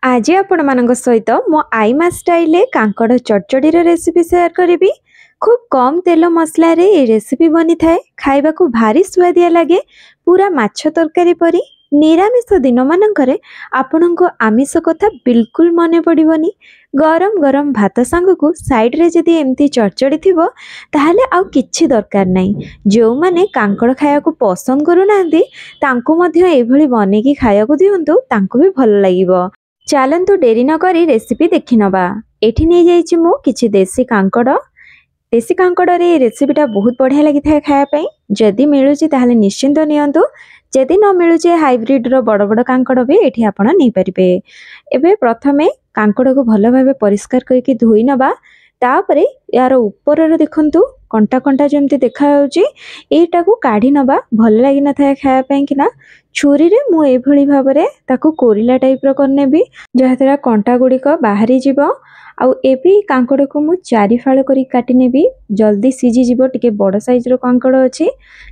आज आपण मानक सहित मो आईमा स्टाइल कांकड़ चटचड़ी रेसिपी शेयर करी। खूब कम तेल मसला रे ये रेसिपी बनी थाए। खाइबा को भारी स्वादिया लगे, पूरा माछ तरकारी परी। निरामिष दिन मानकरे आपन को आमिष कथा बिल्कुल मने पड़िबनी। गरम गरम भात सांग को साइड रे जदी एमती चटचड़ी थिबो ताहले आउ किछि दरकार नै। जो माने कांकड़ खाया को पसंद करू नांदी तांको मध्य एभली बनेकी खाया को दियंतु, तांको भी भल लागिबो। चलतु डेरी न करी रेसिपी देखि नबा। एठी नै जाइछि मु किछि देसी कांकड़। देसी कांकड़ रे रेसिपीटा बहुत बढ़िया लगी था खाया पई। जदि मिलुछि ताहले निश्चिंत नियंतु, जदि न मिलुछि हाइब्रिड रो बड़ बड़ कांकड़ भी एठी आपण नै परिबे। एबे प्रथमे कांकड़ को भलो भाबे परिष्कार करके धोई नबा। तापरे यार ऊपर रे देखंतु कंटा कंटा जेमती देखा होउछि, एटा को काढी नबा। भल लागि न था खाया पई किना छुरी रे मु एभली भाबरे ताकू कोरिला टाइप रो करनेबी, जहातरा कंटा गुडी को बाहरी जीवो। आउ एबी कांकड़ को मु 4 फाळ करी काटी नेबी, जल्दी सीजी जीवो। टिके बड़ साइज रो कांकड़ अछि,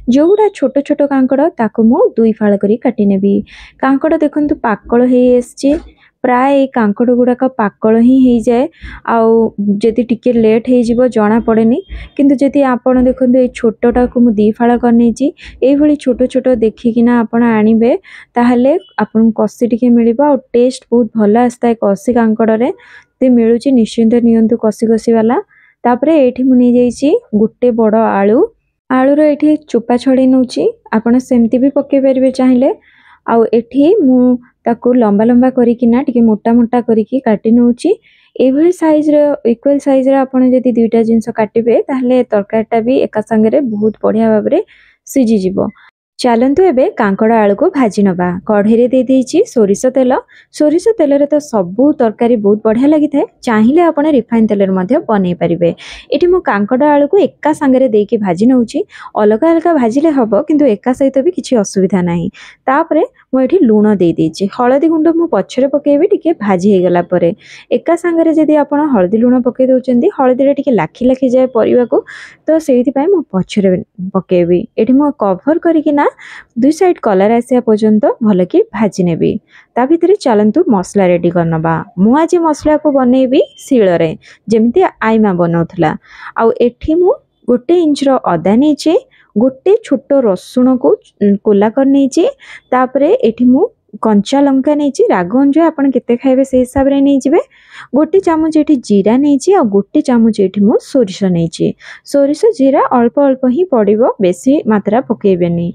जोगुडा छोट छोट कांकड़ ताकू मु 2 फाळ करी काटी नेबी। कांकड़ देखंतु पाकळ हेई एसछि, प्राय कांकड़ गुडा का पाकळ ही हेई जाए। आउ जदि टिके लेट हेई जीवो जणा पड़ेनी, किंतु जदि आपण देखंतु ए छोटटा को मु 2 फाळ करनेछि, एई भली छोट छोट देखिकिना आपण आनिबे, ताहले आपण कसी टिके मिलिबो। आ टेस्ट बहुत भल आस्ता है कसी कांकड़ रे। ते मिलुछि निश्चिंत नियंतु कसी कसी वाला। तापरे एठी मु नै जाइछि गुट्टे बड़ आलू। आलू रो एठी चोपा छडे नउछि, आपण सेमति भी पके परिबे चाहिले। आउ एठी मु ताकू लंबा लंबा करिकिना टिके मोटा मोटा करिकि काटी नउछि। एभली साइज रे इक्वल साइज रे आपण जदि दुईटा जिंस काटिबे ताहले तरकारीटा भी एका संगे रे बहुत बढ़िया भाबरे सिजी जिवो। चलंतु एबे कांकड़ आलू को भाजी नबा। कढ़ई रे दे देछि सोरिष तेल। सोरिष तेल रे तो सबु तरकारी बहुत बढ़िया लागि थाए। चाहिले आपण रिफाइन तेल रे मध्ये बनै परिबे। एठी मु कांकड़ आलू को एका संगे रे देकी भाजी नउछि। अलगा अलगा भाजिले हबो, किंतु एका सहित भी किछि असुविधा नाही। तापरे मु एठी लूण दे देछि। हळदी गुंड मु पछरे पकेबी टिके भाजी हे गला परे। एका संगे रे जदि आपण हळदी लूण पके दोचंदी, हळदी रे टिके लाखी लाखी जाय परिबा को, तो सेहिति पय मु पछरे पकेबी। एठी मु कवर करिकिना 2 साइड कलर आसिया पर्यंत भल की भाजी नेबी। ता भितरे चलंतु मसला रेडी करनबा। मु आज मसला को बनेबी शिल रे, जेमती आईमा बनौथला। आउ एठी मु 1 इंच रो अदा नेछि, गोटे छोट रसुण को कोला कर नेछि। तापरे एठी मु कंचा लंका नेछि, राग अनुसार आपण केते खाइबे से हिसाब रे नै जिवे। 1 चामच एठी जीरा नेछि, आ 1 चामच एठी मु सोरिष नेछि। सोरिष जीरा अल्प अल्प ही पड़िबो, बेसी मात्रा पकेबेनी।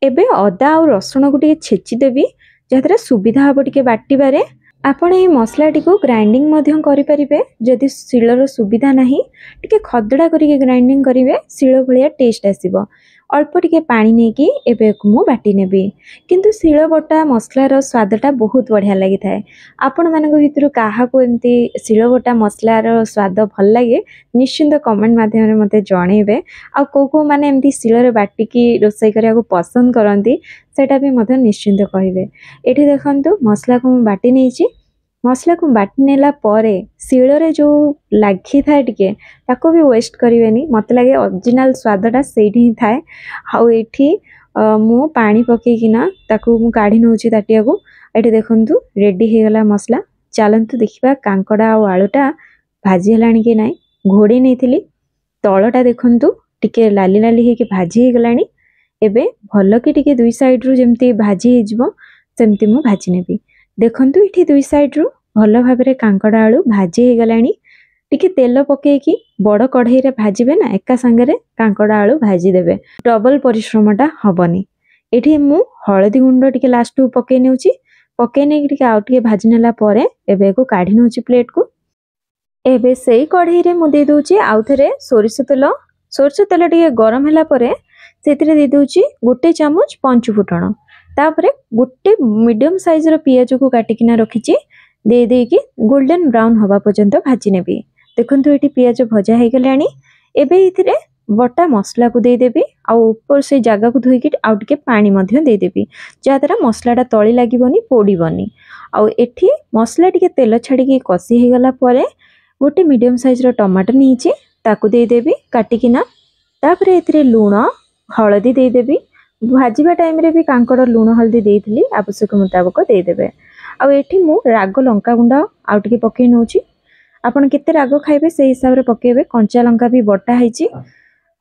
एबे अदा और रसुण को टिके छेची देबी, जहाद्वारा सुविधा हबो टिके बाटिबारे। आपण ए मसलाटी को ग्राइंडिंग मध्यम करि परिबे। जदि शिलर सुविधा नाही, टिके खदड़ा करिके ग्राइंडिंग करिवे, शिल भलिया टेस्ट आसीबो। अल्प टिके पानी नेकी एबे को मु बाटी नेबी। किंतु शिल बटा मसलार स्वादटा बहुत बढ़िया लागि थाए। आपण मानक भितरु काहा को एमती शिल बटा मसलार स्वाद भल लागे, निश्चिंत कमेंट माध्यम रे मते जणेबे। आ को माने एमती शिल रे बाटिकी रोसई करिया को पसंद करंती, सेटा भी मते निश्चिंत कहिबे। एठी देखंतु मसला को मु बाटी नेछि। मसला को बाटी नेला परे शिल रे जो लागी थाए टिके ताको भी वेस्ट करिवेनी। मते लागे ओरिजिनल स्वादटा सेठी ही थाए। हाउ एठी मु पानी पके किना ताको मु काढी नउछि ताटिया को। एठी देखंतु रेडी हे गला मसला। चलंतु देखिबा कांकड़ा आ आलूटा भाजी हलानी कि नाही। घोड़ी नेथिली, तळटा देखंतु टिके लाली लाली हे के भाजी हे गलानी। एबे भलो कि टिके 2 साइड रु जेमती भाजी हे जिवो, सेमती मु भाजी नेबी। देखंतु इठी 2 साइड रु भलो भाबरे कांकड़ा आलू भाजी हे गलानी। टिके तेल पके कि बड़ कढ़ई रे भाजीबे ना, एका संगे रे कांकड़ा आलू भाजी देबे, डबल परिश्रमटा हबनी। एठी मु हळदी गुंड टिके लास्ट पके नेउची। पके नै टिके आउ टिके भाजी नेला परे एबे को काढी नउची प्लेट को। एबे सेई कढ़ई रे मु दे दोची आउ थरे सोरिष तेल। सोरिष तेल टिके गरम होला परे सेतिरे दे दोची 1 चामच पंच फुटण। तापरे गोटे मीडियम साइज रो पियाज को काटिकिना रखिची, दे देकी गोल्डन ब्राउन हवा पर्यंत भाजी नेबी। देखंतु एठी पियाज भजा हे गलानी। एबे इथिरे बटा मसला को दे देबी, आ ऊपर से जगह को धोइकी आउ टिके पानी मध्य दे देबी, जादारा मसलाटा तळी लागिबनी, पोडीबनी। आ एठी मसला टिके तेल छाडी कसी हे गला परे गोटे मीडियम साइज रो टमाटर नीचे ताकू दे देबी काटिकिना। तापरे एथिरे लूण हळदी दे देबी। भाजीबा टाइम रे भी कांकड़ लूण हल्दी देइथिली, आवश्यक मुताबिक दे देबे। आउ एठी मु राग लंका गुंड आउ टिके पकई नउची आपण केते राग खाइबे से हिसाब रे पकेबे कंचा लंका भी बटा हैची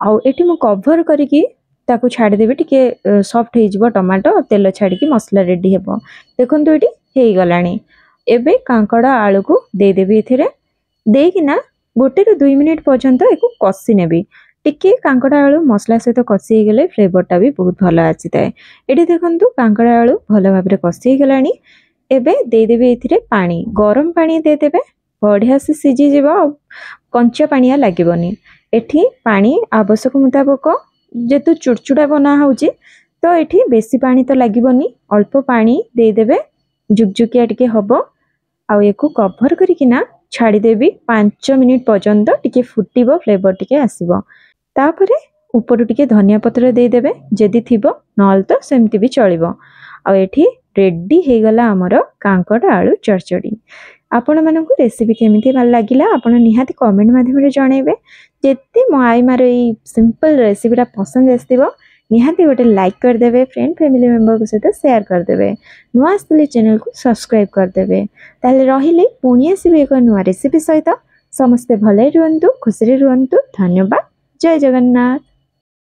आउ एठी मु कवर करिकी ताकू छाड़ी देबे टिके सॉफ्ट हे जिवो टमाटो तेल छाड़ी की मसला रेडी हेबो देखंतु एठी हेई गलानी एबे कांकड़ा आलू को दे देबे एथिरे देकिना 1 ରୁ 2 मिनिट पर्यंत एको कसी नेबी टिके कांकड़ा आलू मसला सहित कसी हे गेले फ्लेवरटा भी बहुत भलो आसी थाए एठी देखंतु कांकड़ा आलू भलो भाबरे कसी हे गलानी एबे दे देबे एथिरे पानी गरम पानी दे देबे बढ़िया से सिझी जीवो कंचा पानिया लागिबनी एठी पानी आवश्यक मुताबिक जेतु चुड़चुड़ा बना होउची तो एठी बेसी पानी तो लागिबनी अल्प पानी दे देबे जुकजुकिया टिके हबो आ एको कवर करिकिना छाड़ी देबी 5 मिनिट पर्यंत टिके फुटिबो फ्लेवर टिके आसीबो तापरे ऊपर टिके धनिया पत्र दे देबे जदी थिबो नल तो सेमति भी चलिबो आ एठी रेडी हे गला हमर कांकड़ा आलू चरचड़ी आपण मानकु रेसिपी केमिति ভাল लागिला आपण निहाती कमेंट माध्यम रे जणैबे जेते मो आई मार ई सिंपल रेसिपीटा पसंद आस्तिबो निहाती गोटे लाइक कर देबे फ्रेंड फैमिली मेंबर को सहित शेयर कर देबे नुआ आस्तिले चैनल को सब्सक्राइब कर देबे ताले रहिले पुणी आसीबे एक नुआ रेसिपी सहित समस्त भले रुहंतु खुशी रुहंतु धन्यवाद जय जगन्नाथ।